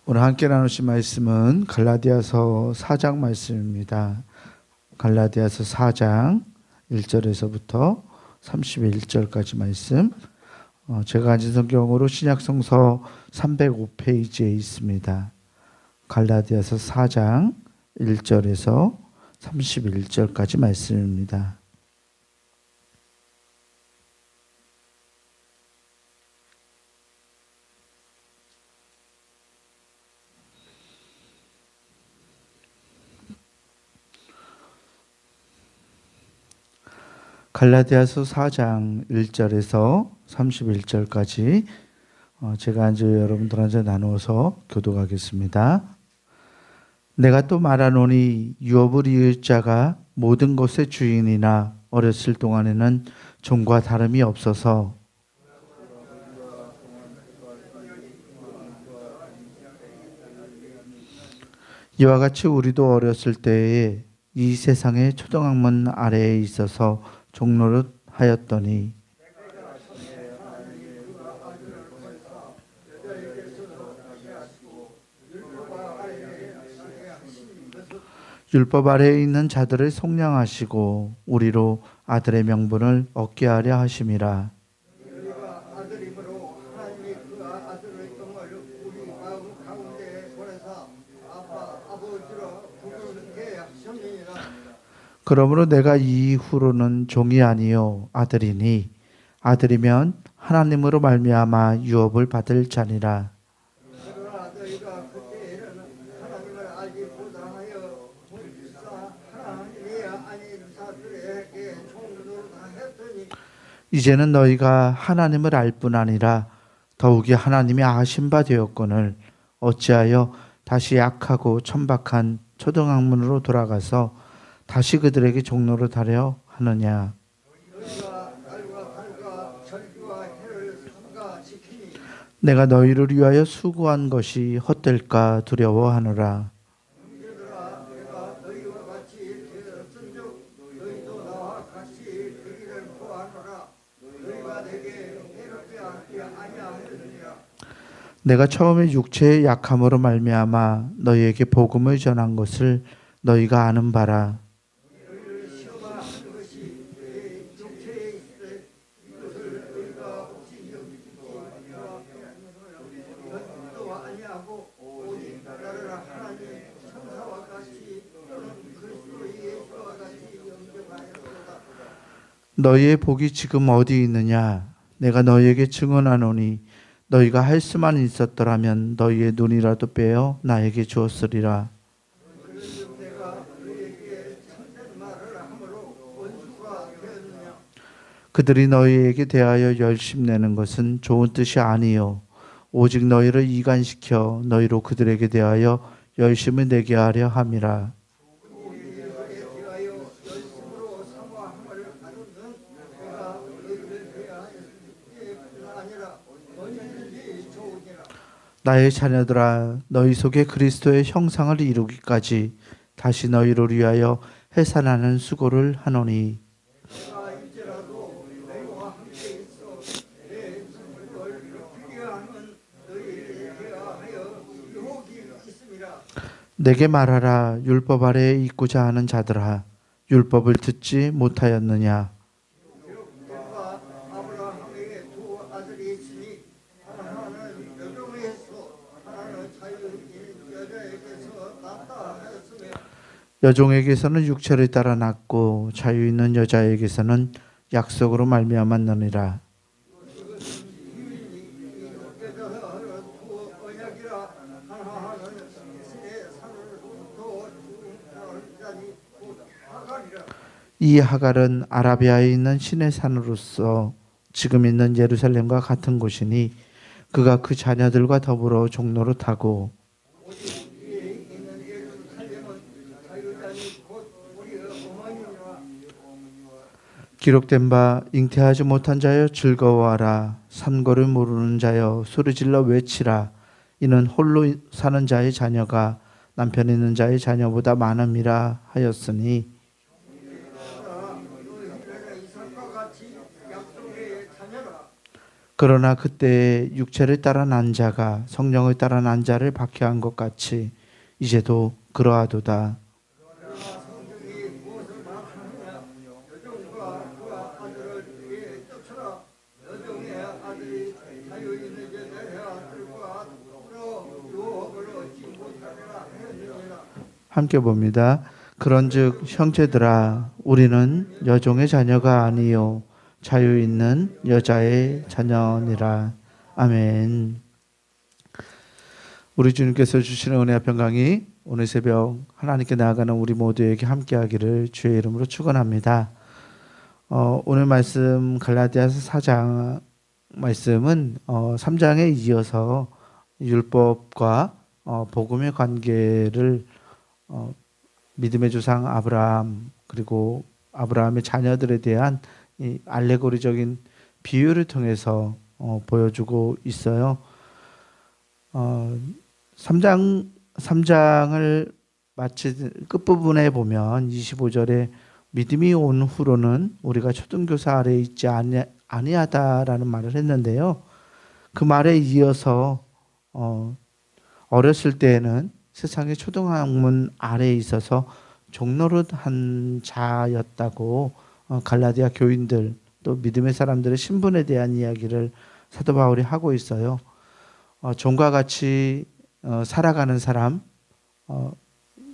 오늘 함께 나누실 말씀은 갈라디아서 4장 말씀입니다. 갈라디아서 4장 1절에서부터 31절까지 말씀. 제가 가진 성경으로 신약성서 305페이지에 있습니다. 갈라디아서 4장 1절에서 31절까지 말씀입니다. 갈라디아서 4장 1절에서 31절까지 제가 이제 여러분들한테 나누어서 교독하겠습니다. 내가 또 말하노니 유업을 이을 자가 모든 것의 주인이나 어렸을 동안에는 종과 다름이 없어서 이와 같이 우리도 어렸을 때에 이 세상의 초등학문 아래에 있어서 종노릇 하였더니 율법 아래에 있는 자들을 속량하시고 우리로 아들의 명분을 얻게 하려 하심이라. 그러므로 내가 이후로는 종이 아니요 아들이니 아들이면 하나님으로 말미암아 유업을 받을 자니라. 이제는 너희가 하나님을 알 뿐 아니라 더욱이 하나님이 아신 바 되었거늘 어찌하여 다시 약하고 천박한 초등학문으로 돌아가서 다시 그들에게 종노릇 하려 하느냐. 내가 너희를 위하여 수고한 것이 헛될까 두려워하노라. 내가 처음에 육체의 약함으로 말미암아 너희에게 복음을 전한 것을 너희가 아는 바라. 너희의 복이 지금 어디 있느냐? 내가 너희에게 증언하노니 너희가 할 수만 있었더라면 너희의 눈이라도 빼어 나에게 주었으리라. 그들이 너희에게 대하여 열심내는 것은 좋은 뜻이 아니요 오직 너희를 이간시켜 너희로 그들에게 대하여 열심을 내게 하려 함이라. 나의 자녀들아 너희 속에 그리스도의 형상을 이루기까지 다시 너희를 위하여 해산하는 수고를 하노니 내게 말하라. 율법 아래에 있고자 하는 자들아 율법을 듣지 못하였느냐. 여종에게서는 육체를 따라 낳고 자유 있는 여자에게서는 약속으로 말미암았느니라. 이 하갈은 아라비아에 있는 신의 산으로서 지금 있는 예루살렘과 같은 곳이니 그가 그 자녀들과 더불어 종노릇하고 기록된 바 잉태하지 못한 자여 즐거워하라. 산고를 모르는 자여 소리질러 외치라. 이는 홀로 사는 자의 자녀가 남편 있는 자의 자녀보다 많음이라 하였으니 그러나 그때 육체를 따라 난 자가 성령을 따라 난 자를 박해한 것 같이 이제도 그러하도다. 함께 봅니다. 그런즉 형제들아 우리는 여종의 자녀가 아니요 자유 있는 여자의 자녀니라. 아멘. 우리 주님께서 주시는 은혜와 평강이 오늘 새벽 하나님께 나아가는 우리 모두에게 함께하기를 주의 이름으로 축원합니다. 오늘 말씀 갈라디아서 4장 말씀은 3장에 이어서 율법과 복음의 관계를 믿음의 조상 아브라함 그리고 아브라함의 자녀들에 대한 이 알레고리적인 비유를 통해서 보여주고 있어요. 3장을 마치 끝부분에 보면 25절에 믿음이 온 후로는 우리가 초등교사 아래에 있지 아니하다라는 말을 했는데요. 그 말에 이어서 어렸을 때에는 세상의 초등학문 아래에 있어서 종노릇한 자였다고 갈라디아 교인들 또 믿음의 사람들의 신분에 대한 이야기를 사도 바울이 하고 있어요. 종과 같이 살아가는 사람,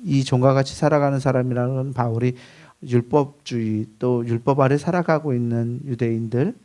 이 종과 같이 살아가는 사람이라는 바울이 율법주의 또 율법 아래 살아가고 있는 유대인들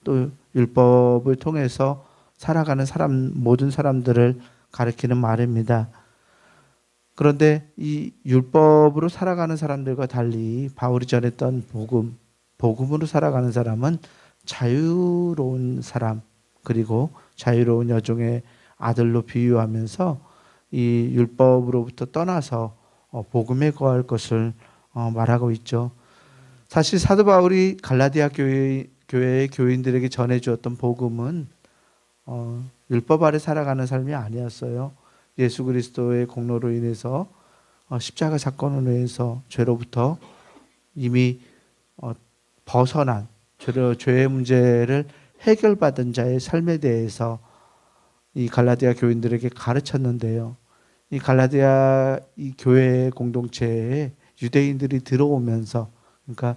또 율법을 통해서 살아가는 사람 모든 사람들을 가리키는 말입니다. 그런데 이 율법으로 살아가는 사람들과 달리 바울이 전했던 복음으로 살아가는 사람은 자유로운 사람 그리고 자유로운 여종의 아들로 비유하면서 이 율법으로부터 떠나서 복음에 거할 것을 말하고 있죠. 사실 사도 바울이 갈라디아 교회의 교인들에게 전해주었던 복음은 율법 아래 살아가는 삶이 아니었어요. 예수 그리스도의 공로로 인해서 십자가 사건으로 인해서 죄로부터 이미 벗어난 죄의 문제를 해결받은 자의 삶에 대해서 이 갈라디아 교인들에게 가르쳤는데요. 이 갈라디아 이 교회 공동체에 유대인들이 들어오면서 그러니까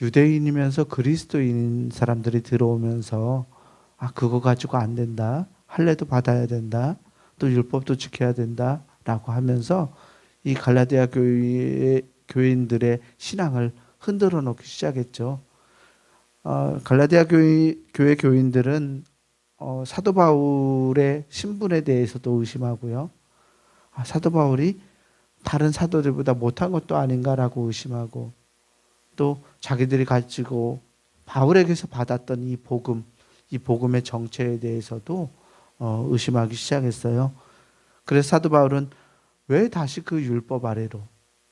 유대인이면서 그리스도인인 사람들이 들어오면서 그거 가지고 안 된다. 할례도 받아야 된다. 또 율법도 지켜야 된다라고 하면서 이 갈라디아 교인들의 신앙을 흔들어 놓기 시작했죠. 갈라디아 교회 교인들은 사도 바울의 신분에 대해서도 의심하고요. 사도 바울이 다른 사도들보다 못한 것도 아닌가라고 의심하고 또 자기들이 가지고 바울에게서 받았던 이 복음의 정체에 대해서도 의심하기 시작했어요. 그래서 사도 바울은 왜 다시 그 율법 아래로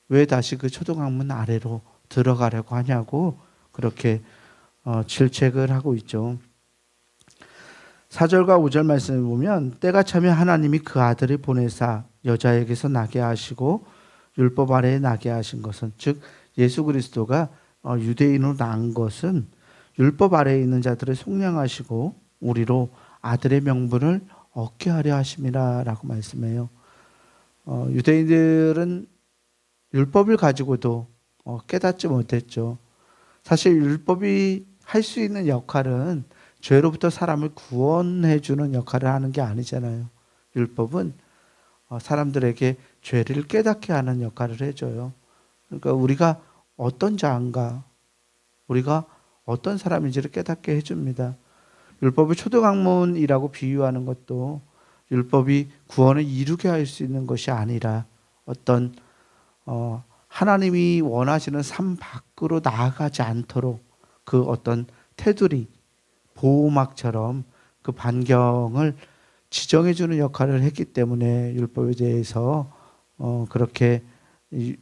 왜 다시 그 초등학문 아래로 들어가려고 하냐고 그렇게 질책을 하고 있죠. 4절과 5절 말씀을 보면 때가 차면 하나님이 그 아들을 보내사 여자에게서 나게 하시고 율법 아래에 나게 하신 것은 즉 예수 그리스도가 유대인으로 난 것은 율법 아래에 있는 자들을 속량하시고 우리로 아들의 명분을 얻게 하려 하심이라 라고 말씀해요. 유대인들은 율법을 가지고도 깨닫지 못했죠. 사실 율법이 할 수 있는 역할은 죄로부터 사람을 구원해 주는 역할을 하는 게 아니잖아요. 율법은 사람들에게 죄를 깨닫게 하는 역할을 해줘요. 그러니까 우리가 어떤 자인가, 우리가 어떤 사람인지를 깨닫게 해줍니다. 율법을 초등학문이라고 비유하는 것도 율법이 구원을 이루게 할 수 있는 것이 아니라 어떤 하나님이 원하시는 삶 밖으로 나아가지 않도록 그 어떤 테두리, 보호막처럼 그 반경을 지정해주는 역할을 했기 때문에 율법에 대해서 그렇게 이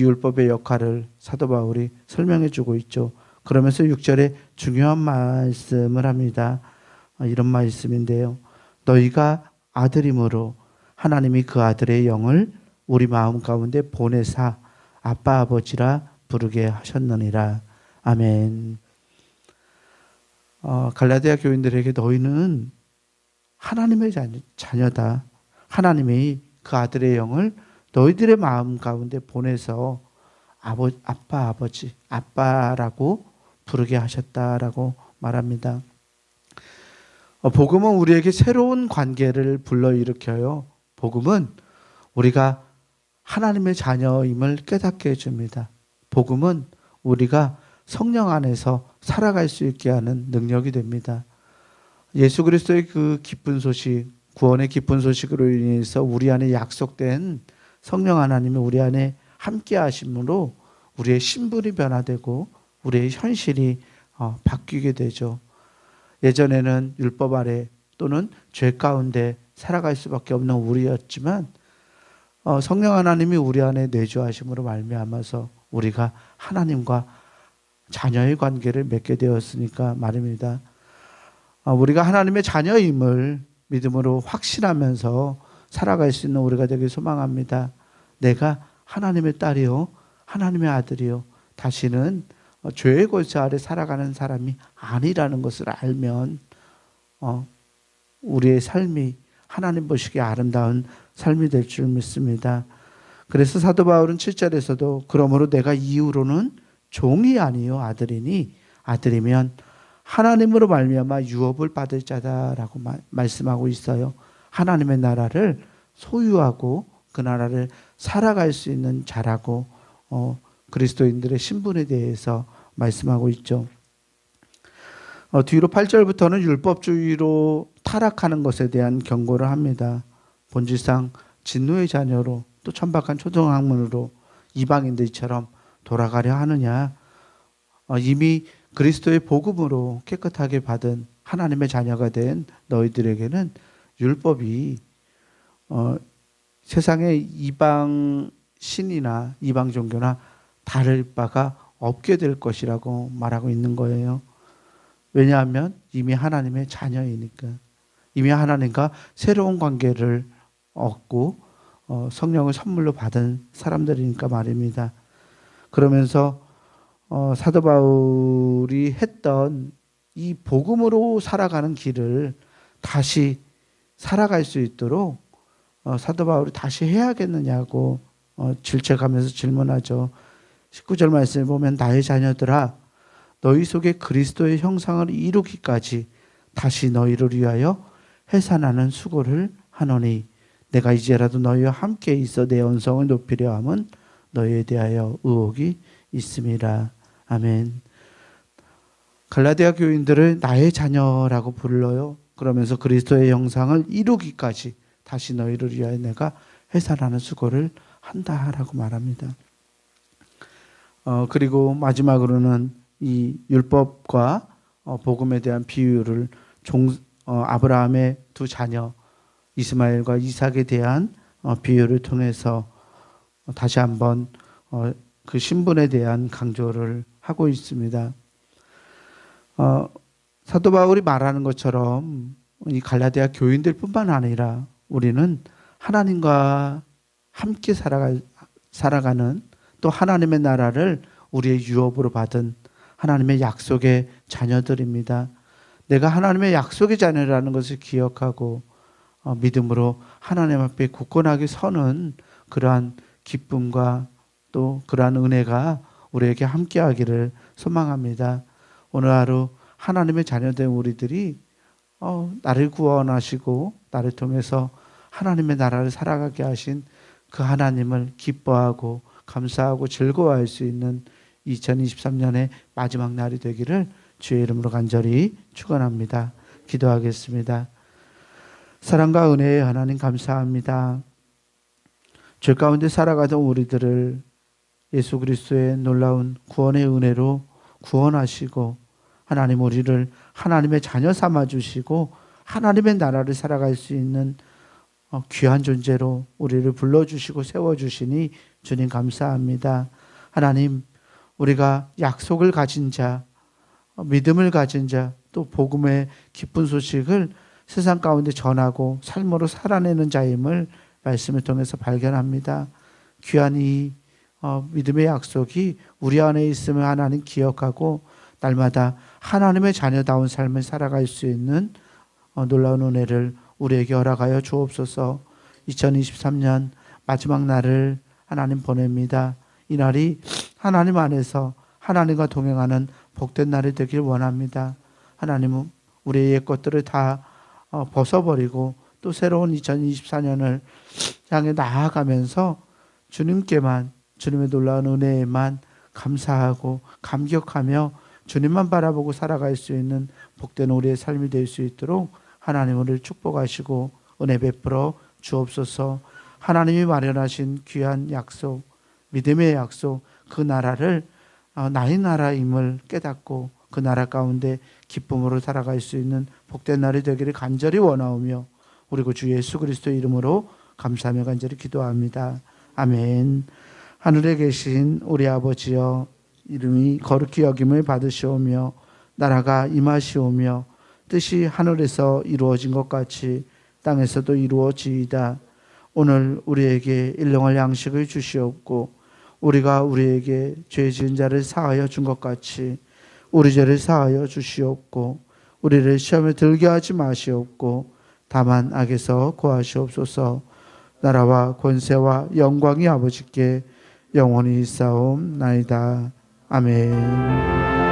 율법의 역할을 사도 바울이 설명해주고 있죠. 그러면서 6절에 중요한 말씀을 합니다. 이런 말씀인데요. 너희가 아들임으로 하나님이 그 아들의 영을 우리 마음 가운데 보내사 아빠 아버지라 부르게 하셨느니라. 아멘. 갈라디아 교인들에게 너희는 하나님의 자녀다. 하나님이 그 아들의 영을 너희들의 마음 가운데 보내서 아빠, 아버지, 아빠라고 부르게 하셨다라고 말합니다. 복음은 우리에게 새로운 관계를 불러일으켜요. 복음은 우리가 하나님의 자녀임을 깨닫게 해줍니다. 복음은 우리가 성령 안에서 살아갈 수 있게 하는 능력이 됩니다. 예수 그리스도의 그 기쁜 소식, 구원의 기쁜 소식으로 인해서 우리 안에 약속된 성령 하나님이 우리 안에 함께 하심으로 우리의 신분이 변화되고 우리의 현실이 바뀌게 되죠. 예전에는 율법 아래 또는 죄 가운데 살아갈 수밖에 없는 우리였지만 성령 하나님이 우리 안에 내주하심으로 말미암아서 우리가 하나님과 자녀의 관계를 맺게 되었으니까 말입니다. 우리가 하나님의 자녀임을 믿음으로 확신하면서 살아갈 수 있는 우리가 되길 소망합니다. 내가 하나님의 딸이요 하나님의 아들이요 다시는 죄의 골수 아래 살아가는 사람이 아니라는 것을 알면 우리의 삶이 하나님 보시기에 아름다운 삶이 될 줄 믿습니다. 그래서 사도 바울은 7절에서도 그러므로 내가 이후로는 종이 아니요 아들이니 아들이면 하나님으로 말미암아 유업을 받을 자다라고 말씀하고 있어요. 하나님의 나라를 소유하고 그 나라를 살아갈 수 있는 자라고 그리스도인들의 신분에 대해서 말씀하고 있죠. 뒤로 8절부터는 율법주의로 타락하는 것에 대한 경고를 합니다. 본질상 진노의 자녀로 또 천박한 초등학문으로 이방인들처럼 돌아가려 하느냐. 이미 그리스도의 복음으로 깨끗하게 받은 하나님의 자녀가 된 너희들에게는 율법이 세상의 이방 신이나 이방 종교나 다를 바가 없게 될 것이라고 말하고 있는 거예요. 왜냐하면 이미 하나님의 자녀이니까. 이미 하나님과 새로운 관계를 얻고 성령을 선물로 받은 사람들이니까 말입니다. 그러면서 사도 바울이 했던 이 복음으로 살아가는 길을 다시 살아갈 수 있도록 사도 바울이 다시 해야겠느냐고 질책하면서 질문하죠. 19절 말씀에 보면 나의 자녀들아 너희 속에 그리스도의 형상을 이루기까지 다시 너희를 위하여 해산하는 수고를 하노니 내가 이제라도 너희와 함께 있어 내 언성을 높이려 함은 너희에 대하여 의혹이 있음이라. 아멘. 갈라디아 교인들을 나의 자녀라고 불러요. 그러면서 그리스도의 형상을 이루기까지 다시 너희를 위하여 내가 해산하는 수고를 한다라고 말합니다. 그리고 마지막으로는 이 율법과 복음에 대한 비유를 아브라함의 두 자녀 이스마엘과 이삭에 대한 비유를 통해서 다시 한번 그 신분에 대한 강조를 하고 있습니다. 사도 바울이 말하는 것처럼 이 갈라디아 교인들뿐만 아니라 우리는 하나님과 함께 살아가는 또 하나님의 나라를 우리의 유업으로 받은 하나님의 약속의 자녀들입니다. 내가 하나님의 약속의 자녀라는 것을 기억하고 믿음으로 하나님 앞에 굳건하게 서는 그러한 기쁨과 또 그러한 은혜가 우리에게 함께하기를 소망합니다. 오늘 하루 하나님의 자녀된 우리들이 나를 구원하시고 나를 통해서 하나님의 나라를 살아가게 하신 그 하나님을 기뻐하고 감사하고 즐거워할 수 있는 2023년의 마지막 날이 되기를 주의 이름으로 간절히 축원합니다. 기도하겠습니다. 사랑과 은혜의 하나님 감사합니다. 죄 가운데 살아가던 우리들을 예수 그리스도의 놀라운 구원의 은혜로 구원하시고 하나님 우리를 하나님의 자녀 삼아 주시고 하나님의 나라를 살아갈 수 있는 귀한 존재로 우리를 불러주시고 세워주시니 주님 감사합니다. 하나님 우리가 약속을 가진 자, 믿음을 가진 자, 또 복음의 기쁜 소식을 세상 가운데 전하고 삶으로 살아내는 자임을 말씀을 통해서 발견합니다. 귀한 이 믿음의 약속이 우리 안에 있음을 하나님 기억하고 날마다 하나님의 자녀다운 삶을 살아갈 수 있는 놀라운 은혜를 우리에게 허락하여 주옵소서. 2023년 마지막 날을 하나님 보냅니다. 이 날이 하나님 안에서 하나님과 동행하는 복된 날이 되길 원합니다. 하나님은 우리의 옛 것들을 다 벗어버리고 또 새로운 2024년을 향해 나아가면서 주님께만, 주님의 놀라운 은혜에만 감사하고 감격하며 주님만 바라보고 살아갈 수 있는 복된 우리의 삶이 될 수 있도록 하나님 우리를 축복하시고 은혜 베풀어 주옵소서. 하나님이 마련하신 귀한 약속, 믿음의 약속, 그 나라를 나의 나라임을 깨닫고 그 나라 가운데 기쁨으로 살아갈 수 있는 복된 날이 되기를 간절히 원하오며 우리 주 예수 그리스도의 이름으로 감사하며 간절히 기도합니다. 아멘. 하늘에 계신 우리 아버지여, 이름이 거룩히 여김을 받으시오며 나라가 임하시오며 뜻이 하늘에서 이루어진 것 같이 땅에서도 이루어지이다. 오늘 우리에게 일용할 양식을 주시옵고 우리가 우리에게 죄 지은 자를 사하여 준 것 같이 우리 죄를 사하여 주시옵고 우리를 시험에 들게 하지 마시옵고 다만 악에서 구하시옵소서. 나라와 권세와 영광이 아버지께 영원히 있사옵나이다. 아멘.